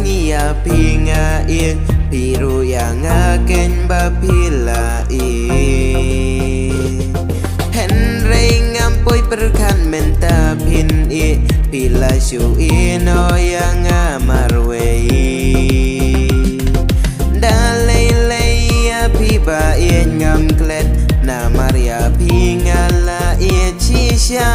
ngia pinga in piru Ïanga ken ba pila Henry ngampoi perkan menta pin pila shu no Ïanga marwei dalai lei piba ngam klet na Maria pingala chisha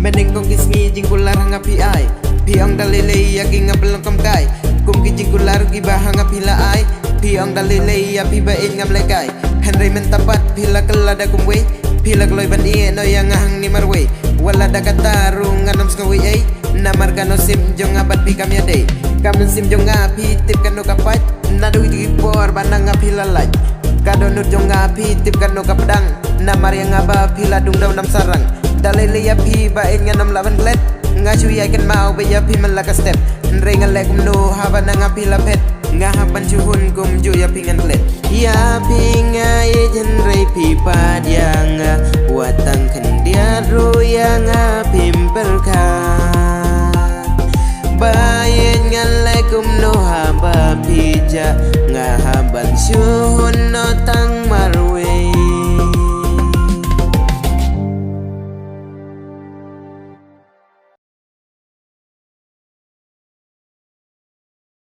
Mending kong kisngi jingkular ngapi ai Piang dalilei yaki ngapelong kamkai Kum ki jingkular gibah ngapila ai Piang dalilei ya piba in ngamlekai Henry mentapat pila kelada kumwe Pila keloy ban no yang ngahang ni marwe Wala da katarung nganam skawi ai Namar kano sim jong abat pi kami adai Kamen sim jong ngapi tip kano kapat Nadu iti por banang ngapila laj Kado nur jong ngapi tip kano kapdang Namar yang ngaba pila dung daw nam sarang Dalai ya pi bain nganam lawan glet Ngasu ya kan mau be ya pi malaka step Nrengal lekum no haba na ngapi lapet Ngahaban chuhun kum ju ya pi ngan glet Ya pi ngai jenrei pi pad Ïanga Watang kendia ru Ïanga pimperka Bain ngan lekum no haba pija Ngahaban chuhun no tang